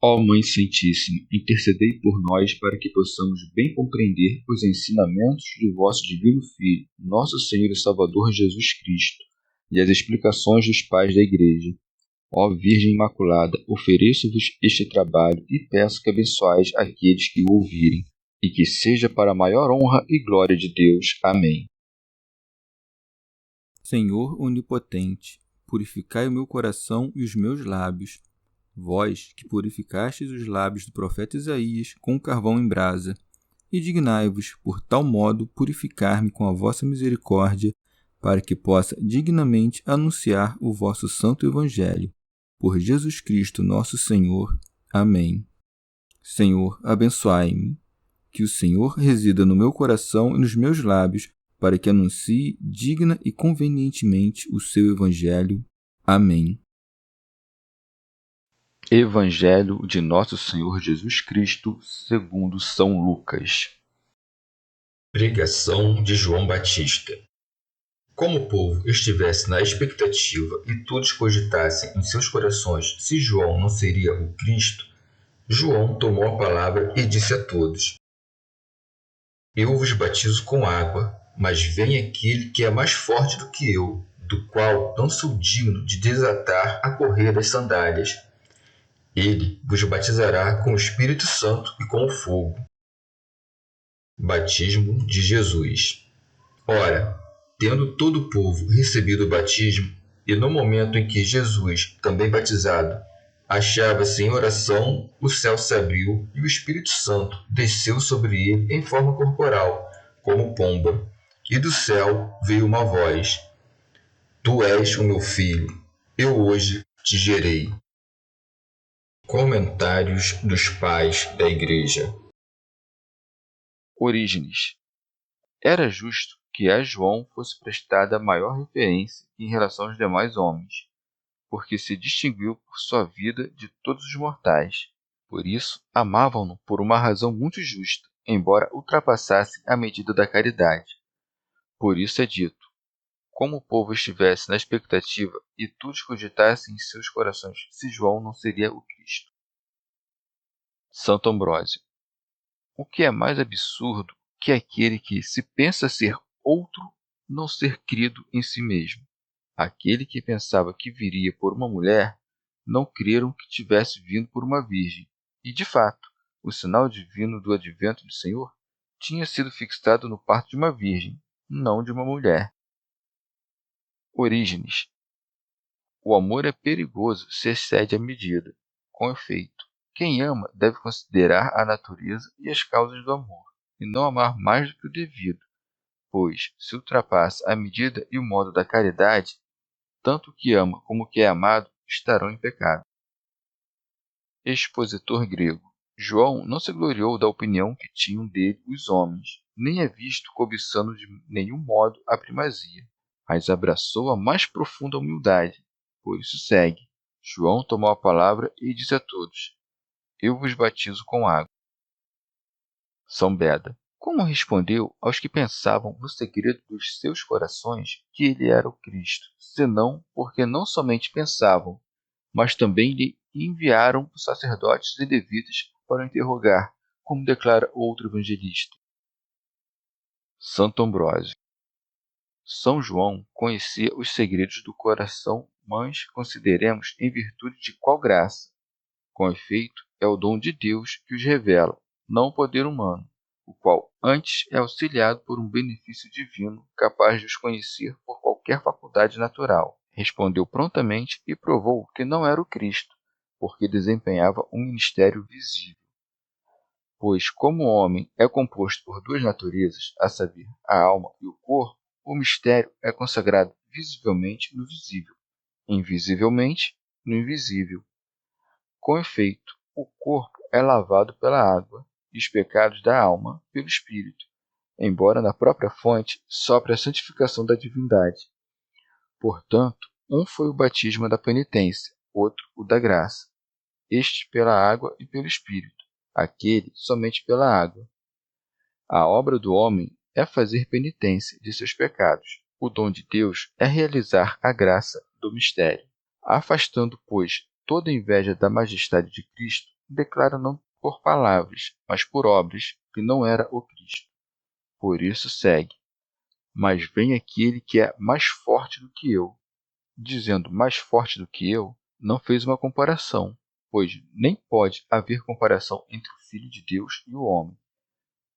Ó Mãe Santíssima, intercedei por nós para que possamos bem compreender os ensinamentos de vosso Divino Filho, nosso Senhor e Salvador Jesus Cristo, e as explicações dos pais da Igreja. Ó Virgem Imaculada, ofereço-vos este trabalho e peço que abençoais aqueles que o ouvirem, e que seja para a maior honra e glória de Deus. Amém. Senhor onipotente, purificai o meu coração e os meus lábios. Vós, que purificastes os lábios do profeta Isaías com carvão em brasa, e dignai-vos, por tal modo, purificar-me com a vossa misericórdia, para que possa dignamente anunciar o vosso santo Evangelho. Por Jesus Cristo nosso Senhor. Amém. Senhor, abençoai-me. Que o Senhor resida no meu coração e nos meus lábios, para que anuncie digna e convenientemente o seu Evangelho. Amém. Evangelho de Nosso Senhor Jesus Cristo, segundo São Lucas. Pregação de João Batista. Como o povo estivesse na expectativa e todos cogitassem em seus corações se João não seria o Cristo, João tomou a palavra e disse a todos: Eu vos batizo com água, mas vem aquele que é mais forte do que eu, do qual não sou digno de desatar a correia das sandálias. Ele vos batizará com o Espírito Santo e com o fogo. Batismo de Jesus. Ora, tendo todo o povo recebido o batismo, e no momento em que Jesus, também batizado, achava-se em oração, o céu se abriu e o Espírito Santo desceu sobre ele em forma corporal, como pomba. E do céu veio uma voz: Tu és o meu filho, eu hoje te gerei. Comentários dos pais da Igreja. Orígenes. Era justo que a João fosse prestada maior referência em relação aos demais homens, porque se distinguiu por sua vida de todos os mortais. Por isso, amavam-no por uma razão muito justa, embora ultrapassasse a medida da caridade. Por isso é dito: como o povo estivesse na expectativa e todos cogitassem em seus corações se João não seria o Cristo. Santo Ambrósio. O que é mais absurdo que aquele que se pensa ser outro não ser crido em si mesmo? Aquele que pensava que viria por uma mulher, não creram que tivesse vindo por uma virgem. E, de fato, o sinal divino do advento do Senhor tinha sido fixado no parto de uma virgem, não de uma mulher. Orígenes. O amor é perigoso se excede a medida. Com efeito, quem ama deve considerar a natureza e as causas do amor, e não amar mais do que o devido, pois, se ultrapassa a medida e o modo da caridade, tanto o que ama como o que é amado estarão em pecado. Expositor grego. João não se gloriou da opinião que tinham dele os homens, nem é visto cobiçando de nenhum modo a primazia, mas abraçou a mais profunda humildade. Por isso segue. João tomou a palavra e disse a todos: Eu vos batizo com água. São Beda. Como respondeu aos que pensavam no segredo dos seus corações que ele era o Cristo, senão porque não somente pensavam, mas também lhe enviaram os sacerdotes e levitas para o interrogar, como declara outro evangelista. Santo Ambrósio. São João conhecia os segredos do coração, mas consideremos em virtude de qual graça. Com efeito, é o dom de Deus que os revela, não o poder humano, o qual antes é auxiliado por um benefício divino capaz de os conhecer por qualquer faculdade natural. Respondeu prontamente e provou que não era o Cristo, porque desempenhava um ministério visível. Pois, como o homem é composto por duas naturezas, a saber, a alma e o corpo, o mistério é consagrado visivelmente no visível, invisivelmente no invisível. Com efeito, o corpo é lavado pela água e os pecados da alma pelo Espírito, embora na própria fonte sopre a santificação da divindade. Portanto, um foi o batismo da penitência, outro o da graça. Este pela água e pelo Espírito, aquele somente pela água. A obra do homem é fazer penitência de seus pecados. O dom de Deus é realizar a graça do mistério. Afastando, pois, toda inveja da majestade de Cristo, declara não por palavras, mas por obras, que não era o Cristo. Por isso segue: mas vem aquele que é mais forte do que eu. Dizendo mais forte do que eu, não fez uma comparação, pois nem pode haver comparação entre o Filho de Deus e o homem.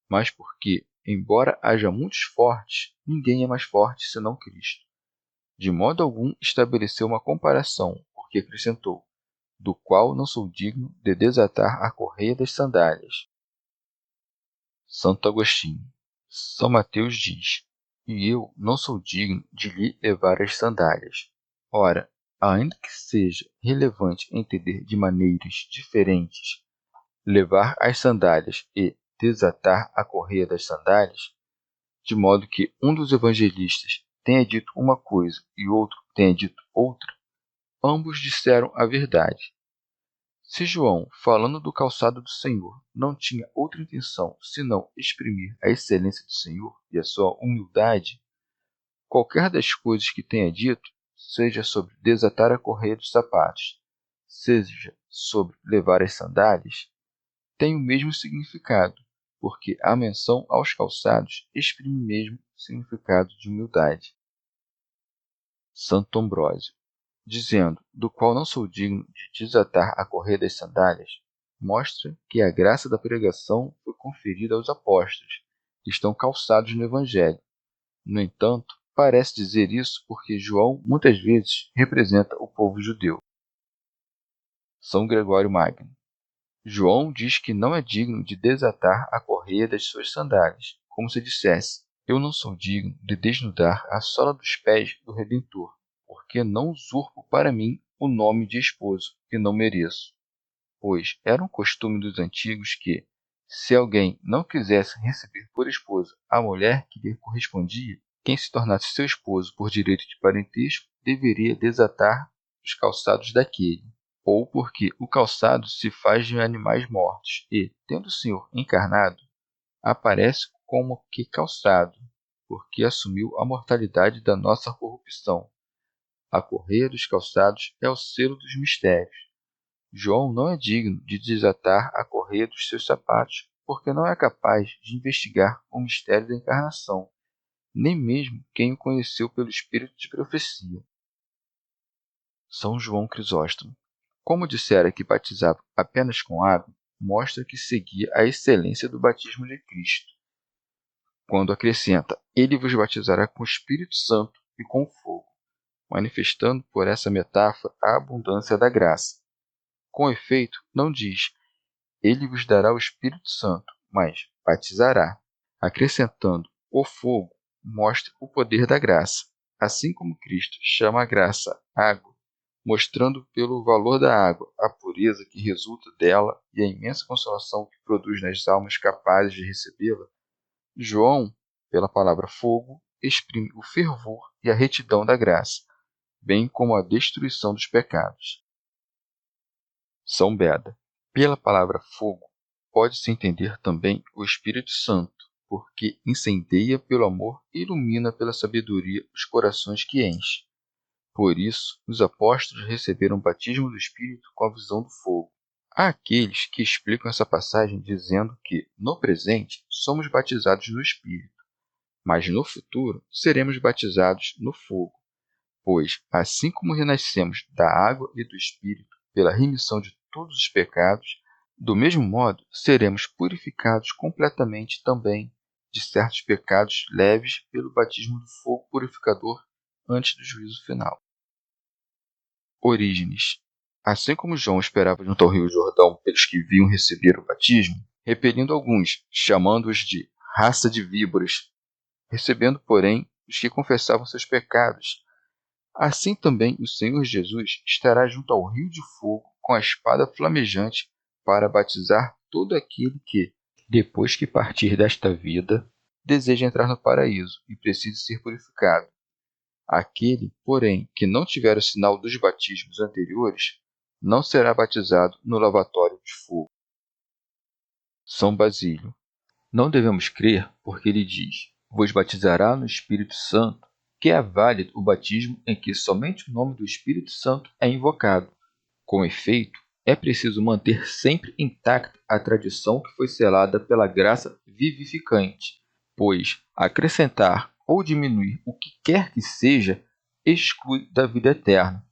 Mas porque, embora haja muitos fortes, ninguém é mais forte senão Cristo. De modo algum estabeleceu uma comparação, porque acrescentou: do qual não sou digno de desatar a correia das sandálias. Santo Agostinho. São Mateus diz: e eu não sou digno de lhe levar as sandálias. Ora, ainda que seja relevante entender de maneiras diferentes levar as sandálias e desatar a correia das sandálias, de modo que um dos evangelistas tenha dito uma coisa e outro tenha dito outra, ambos disseram a verdade. Se João, falando do calçado do Senhor, não tinha outra intenção senão exprimir a excelência do Senhor e a sua humildade, qualquer das coisas que tenha dito, seja sobre desatar a correia dos sapatos, seja sobre levar as sandálias, tem o mesmo significado, porque a menção aos calçados exprime mesmo o significado de humildade. Santo Ambrósio, dizendo, do qual não sou digno de desatar a correia das sandálias, mostra que a graça da pregação foi conferida aos apóstolos, que estão calçados no Evangelho. No entanto, parece dizer isso porque João muitas vezes representa o povo judeu. São Gregório Magno. João diz que não é digno de desatar a correia das suas sandálias, como se dissesse: eu não sou digno de desnudar a sola dos pés do Redentor, porque não usurpo para mim o nome de esposo, que não mereço. Pois era um costume dos antigos que, se alguém não quisesse receber por esposa a mulher que lhe correspondia, quem se tornasse seu esposo por direito de parentesco deveria desatar os calçados daquele. Ou porque o calçado se faz de animais mortos e, tendo o Senhor encarnado, aparece como que calçado, porque assumiu a mortalidade da nossa corrupção. A correia dos calçados é o selo dos mistérios. João não é digno de desatar a correia dos seus sapatos, porque não é capaz de investigar o mistério da encarnação, nem mesmo quem o conheceu pelo espírito de profecia. São João Crisóstomo. Como dissera que batizava apenas com água, mostra que seguia a excelência do batismo de Cristo, quando acrescenta: ele vos batizará com o Espírito Santo e com fogo, manifestando por essa metáfora a abundância da graça. Com efeito, não diz: ele vos dará o Espírito Santo, mas batizará. Acrescentando o fogo, mostra o poder da graça. Assim como Cristo chama a graça água, mostrando pelo valor da água a pureza que resulta dela e a imensa consolação que produz nas almas capazes de recebê-la, João, pela palavra fogo, exprime o fervor e a retidão da graça, bem como a destruição dos pecados. São Beda. Pela palavra fogo, pode-se entender também o Espírito Santo, porque incendeia pelo amor e ilumina pela sabedoria os corações que enche. Por isso, os apóstolos receberam o batismo do Espírito com a visão do fogo. Há aqueles que explicam essa passagem dizendo que, no presente, somos batizados no Espírito, mas no futuro seremos batizados no fogo. Pois, assim como renascemos da água e do Espírito pela remissão de todos os pecados, do mesmo modo seremos purificados completamente também de certos pecados leves pelo batismo do fogo purificador antes do juízo final. Orígenes. Assim como João esperava junto ao rio Jordão pelos que vinham receber o batismo, repelindo alguns, chamando-os de raça de víboras, recebendo, porém, os que confessavam seus pecados, assim também o Senhor Jesus estará junto ao rio de fogo com a espada flamejante para batizar todo aquele que, depois que partir desta vida, deseja entrar no paraíso e precisa ser purificado. Aquele, porém, que não tiver o sinal dos batismos anteriores, não será batizado no lavatório de fogo. São Basílio. Não devemos crer porque ele diz: vos batizará no Espírito Santo, que é válido o batismo em que somente o nome do Espírito Santo é invocado. Com efeito, é preciso manter sempre intacta a tradição que foi selada pela graça vivificante, pois acrescentar ou diminuir o que quer que seja exclui da vida eterna.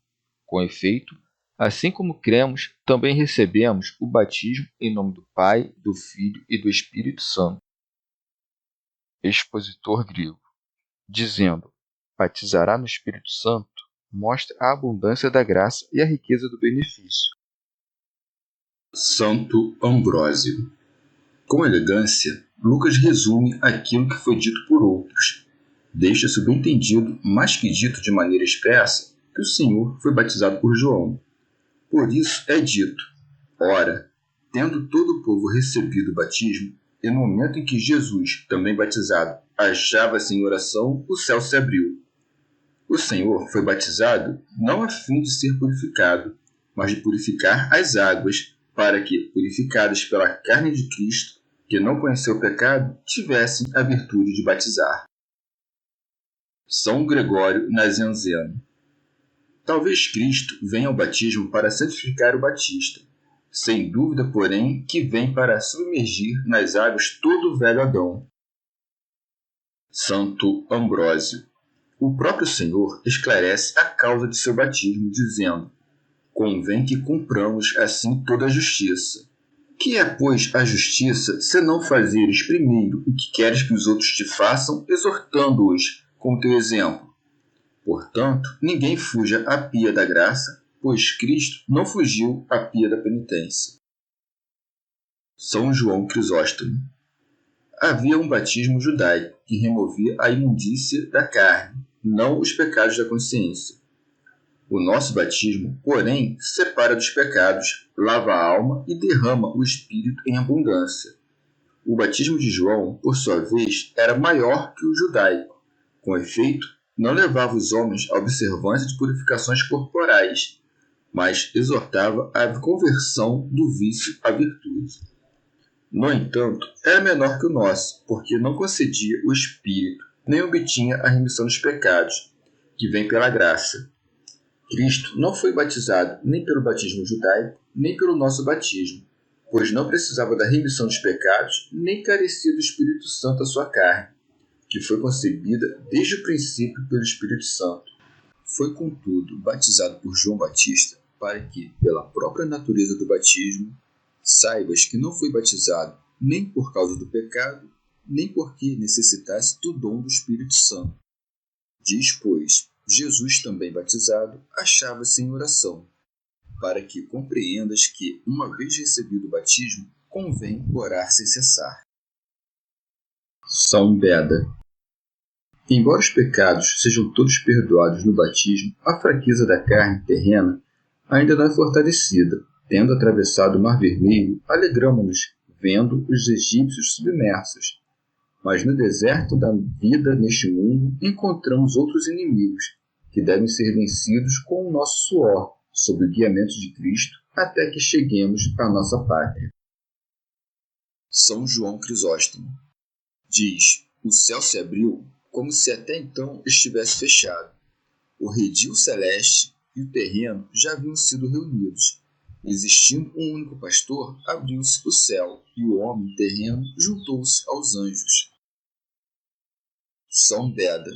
Com efeito, assim como cremos, também recebemos o batismo em nome do Pai, do Filho e do Espírito Santo. Expositor grego, dizendo: batizará no Espírito Santo, mostra a abundância da graça e a riqueza do benefício. Santo Ambrósio. Com elegância, Lucas resume aquilo que foi dito por outros. Deixa subentendido, mais que dito de maneira expressa, que o Senhor foi batizado por João. Por isso é dito: ora, tendo todo o povo recebido o batismo, e no momento em que Jesus, também batizado, achava-se em oração, o céu se abriu. O Senhor foi batizado não a fim de ser purificado, mas de purificar as águas, para que, purificadas pela carne de Cristo, que não conheceu o pecado, tivessem a virtude de batizar. São Gregório Nazianzeno. Talvez Cristo venha ao batismo para santificar o batista. Sem dúvida, porém, que vem para submergir nas águas todo o velho Adão. Santo Ambrósio. O próprio Senhor esclarece a causa de seu batismo, dizendo: convém que cumpramos assim toda a justiça. Que é, pois, a justiça, senão fazeres primeiro o que queres que os outros te façam, exortando-os com teu exemplo? Portanto, ninguém fuja à pia da graça, pois Cristo não fugiu à pia da penitência. São João Crisóstomo. Havia um batismo judaico que removia a imundícia da carne, não os pecados da consciência. O nosso batismo, porém, separa dos pecados, lava a alma e derrama o espírito em abundância. O batismo de João, por sua vez, era maior que o judaico. Com efeito, não levava os homens à observância de purificações corporais, mas exortava à conversão do vício à virtude. No entanto, era menor que o nosso, porque não concedia o Espírito, nem obtinha a remissão dos pecados, que vem pela graça. Cristo não foi batizado nem pelo batismo judaico, nem pelo nosso batismo, pois não precisava da remissão dos pecados, nem carecia do Espírito Santo à sua carne, que foi concebida desde o princípio pelo Espírito Santo. Foi, contudo, batizado por João Batista, para que, pela própria natureza do batismo, saibas que não foi batizado nem por causa do pecado, nem porque necessitasse do dom do Espírito Santo. Diz, pois, Jesus, também batizado, achava-se em oração, para que compreendas que, uma vez recebido o batismo, convém orar sem cessar. São Beda. Embora os pecados sejam todos perdoados no batismo, a fraqueza da carne terrena ainda não é fortalecida. Tendo atravessado o Mar Vermelho, alegramo-nos vendo os egípcios submersos. Mas no deserto da vida neste mundo encontramos outros inimigos, que devem ser vencidos com o nosso suor, sob o guiamento de Cristo, até que cheguemos à nossa pátria. São João Crisóstomo. Diz: o céu se abriu como se até então estivesse fechado. O redil celeste e o terreno já haviam sido reunidos. Existindo um único pastor, abriu-se o céu, e o homem terreno juntou-se aos anjos. São Beda.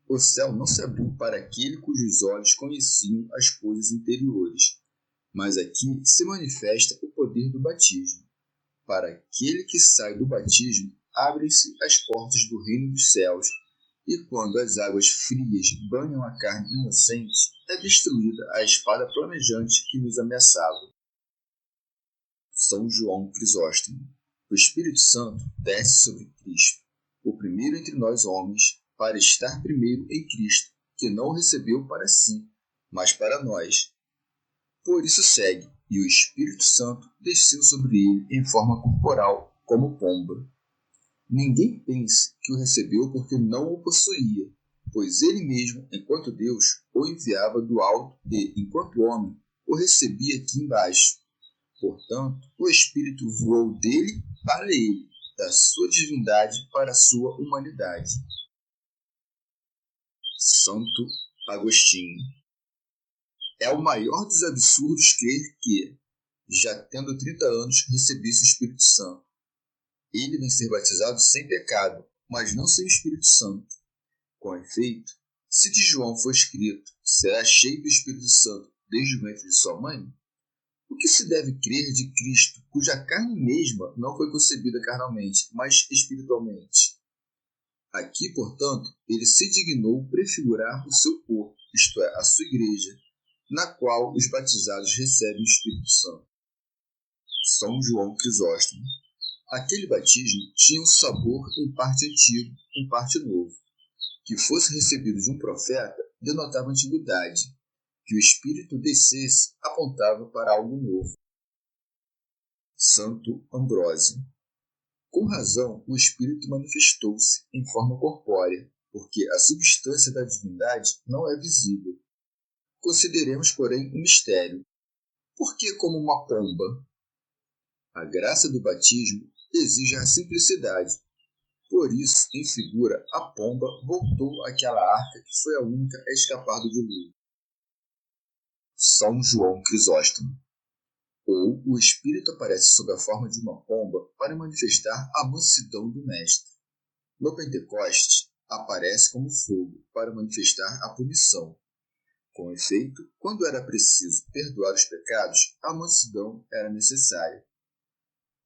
O céu não se abriu para aquele cujos olhos conheciam as coisas interiores, mas aqui se manifesta o poder do batismo. Para aquele que sai do batismo, abrem-se as portas do reino dos céus, e quando as águas frias banham a carne inocente, é destruída a espada flamejante que nos ameaçava. São João Crisóstomo. O Espírito Santo desce sobre Cristo, o primeiro entre nós homens, para estar primeiro em Cristo, que não o recebeu para si, mas para nós. Por isso segue, e o Espírito Santo desceu sobre ele em forma corporal, como pomba. Ninguém pense que o recebeu porque não o possuía, pois ele mesmo, enquanto Deus, o enviava do alto e, enquanto homem, o recebia aqui embaixo. Portanto, o Espírito voou dele para ele, da sua divindade para a sua humanidade. Santo Agostinho. É o maior dos absurdos crer que, já tendo 30 anos, recebesse o Espírito Santo. Ele vem ser batizado sem pecado, mas não sem o Espírito Santo. Com efeito, se de João for escrito, será cheio do Espírito Santo desde o ventre de sua mãe, o que se deve crer de Cristo, cuja carne mesma não foi concebida carnalmente, mas espiritualmente? Aqui, portanto, ele se dignou prefigurar o seu corpo, isto é, a sua igreja, na qual os batizados recebem o Espírito Santo. São João Crisóstomo. Aquele batismo tinha um sabor em parte antigo, em parte novo. Que fosse recebido de um profeta denotava antiguidade. Que o Espírito descesse apontava para algo novo. Santo Ambrósio. Com razão, o Espírito manifestou-se em forma corpórea, porque a substância da divindade não é visível. Consideremos, porém, um mistério. Por que como uma pomba? A graça do batismo exige a simplicidade. Por isso, em figura, a pomba voltou àquela arca que foi a única a escapar do dilúvio. São João Crisóstomo. Ou o Espírito aparece sob a forma de uma pomba para manifestar a mansidão do Mestre. No Pentecostes, aparece como fogo para manifestar a punição. Com efeito, quando era preciso perdoar os pecados, a mansidão era necessária.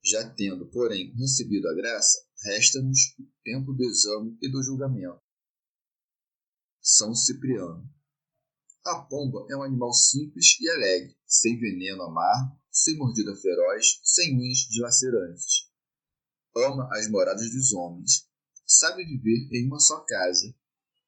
Já tendo, porém, recebido a graça, resta-nos o tempo do exame e do julgamento. São Cipriano. A pomba é um animal simples e alegre, sem veneno amargo, sem mordida feroz, sem unhas dilacerantes. Ama as moradas dos homens. Sabe viver em uma só casa.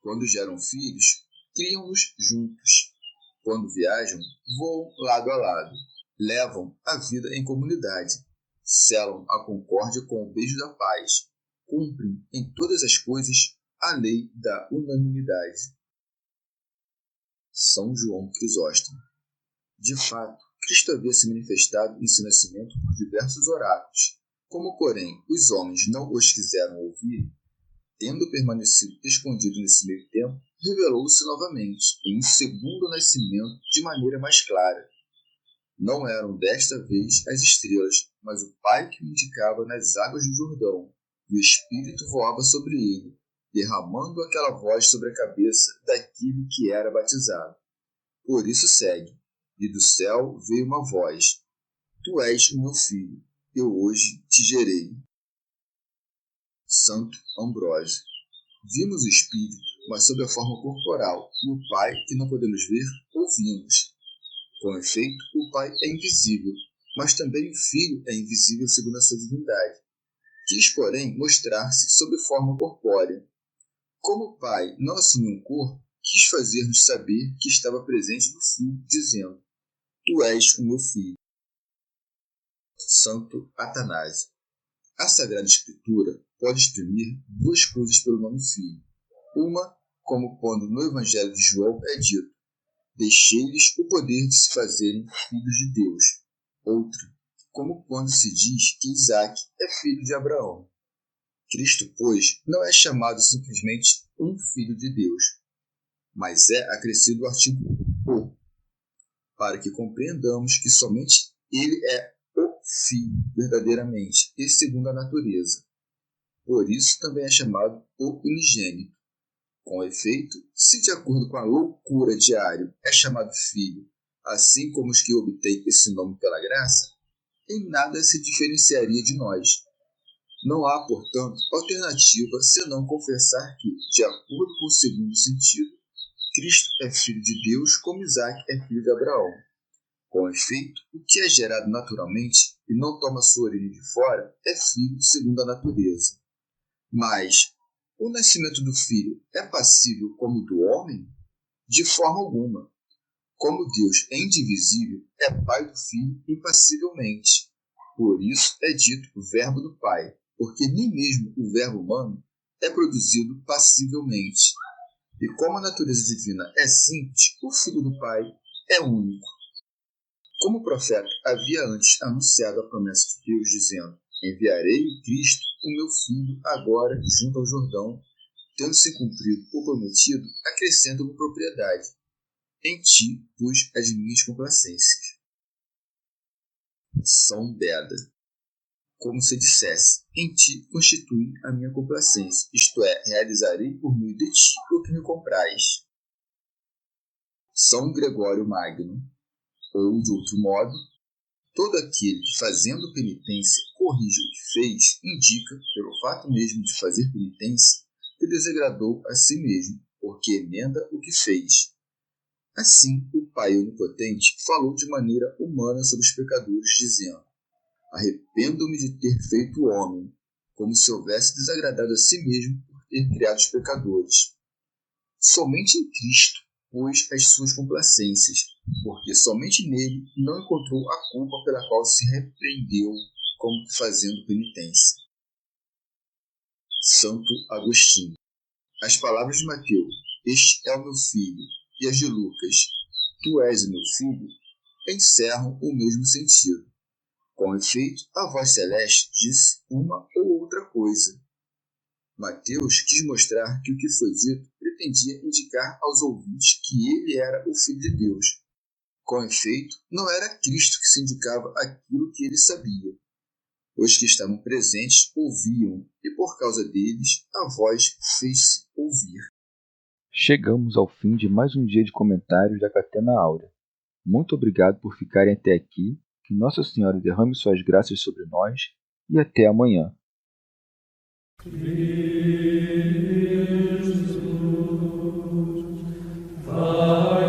Quando geram filhos, criam-nos juntos. Quando viajam, voam lado a lado. Levam a vida em comunidade. Selam a concórdia com o beijo da paz. Cumprem em todas as coisas a lei da unanimidade. São João Crisóstomo. De fato, Cristo havia se manifestado em seu nascimento por diversos oráculos. Como, porém, os homens não os quiseram ouvir, tendo permanecido escondido nesse meio tempo, revelou-se novamente, em um segundo nascimento, de maneira mais clara. Não eram desta vez as estrelas, mas o Pai que o indicava nas águas do Jordão, e o Espírito voava sobre ele, derramando aquela voz sobre a cabeça daquele que era batizado. Por isso segue, e do céu veio uma voz: Tu és o meu filho, eu hoje te gerei. Santo Ambrósio. Vimos o Espírito, mas sob a forma corporal, e o Pai, que não podemos ver, ouvimos. Com efeito, o Pai é invisível, mas também o Filho é invisível segundo a sua divindade. Quis, porém, mostrar-se sob forma corpórea. Como o Pai não assumiu um corpo, quis fazer-nos saber que estava presente no Filho, dizendo: Tu és o meu Filho. Santo Atanásio. A Sagrada Escritura pode exprimir duas coisas pelo nome Filho. Uma, como quando no Evangelho de João é dito: Deixei-lhes o poder de se fazerem filhos de Deus. Outra, como quando se diz que Isaque é filho de Abraão. Cristo, pois, não é chamado simplesmente um filho de Deus, mas é acrescido o artigo o, para que compreendamos que somente ele é o Filho, verdadeiramente, e segundo a natureza. Por isso também é chamado o unigênito. Com efeito, se de acordo com a loucura de Ario é chamado filho, assim como os que obtêm esse nome pela graça, em nada se diferenciaria de nós. Não há, portanto, alternativa senão confessar que, de acordo com o segundo sentido, Cristo é filho de Deus como Isaque é filho de Abraão. Com efeito, o que é gerado naturalmente e não toma sua origem de fora é filho segundo a natureza. Mas o nascimento do filho é passível como o do homem? De forma alguma. Como Deus é indivisível, é pai do filho impassivelmente. Por isso é dito o verbo do pai, porque nem mesmo o verbo humano é produzido passivelmente. E como a natureza divina é simples, o filho do pai é único. Como o profeta havia antes anunciado a promessa de Deus, dizendo: Enviarei o Cristo, o meu filho, agora junto ao Jordão, tendo-se cumprido o prometido, acrescenta com propriedade: Em ti pus as minhas complacências. São Beda. Como se dissesse, em ti constitui a minha complacência, isto é, realizarei por meio de ti o que me comprais. São Gregório Magno. Ou, de outro modo, todo aquele que, fazendo penitência, corrige o que fez, indica, pelo fato mesmo de fazer penitência, que desagradou a si mesmo, porque emenda o que fez. Assim, o Pai Onipotente falou de maneira humana sobre os pecadores, dizendo: arrependo-me de ter feito o homem, como se houvesse desagradado a si mesmo por ter criado os pecadores. Somente em Cristo pôs as suas complacências, porque somente nele não encontrou a culpa pela qual se repreendeu como fazendo penitência. Santo Agostinho. As palavras de Mateus, este é o meu filho, e as de Lucas, tu és o meu filho, encerram o mesmo sentido. Com efeito, a voz celeste disse uma ou outra coisa. Mateus quis mostrar que o que foi dito pretendia indicar aos ouvintes que ele era o Filho de Deus. Com efeito, não era Cristo que se indicava aquilo que ele sabia. Os que estavam presentes ouviam, e por causa deles, a voz fez-se ouvir. Chegamos ao fim de mais um dia de comentários da Catena Áurea. Muito obrigado por ficarem até aqui, que Nossa Senhora derrame suas graças sobre nós, e até amanhã. Vae,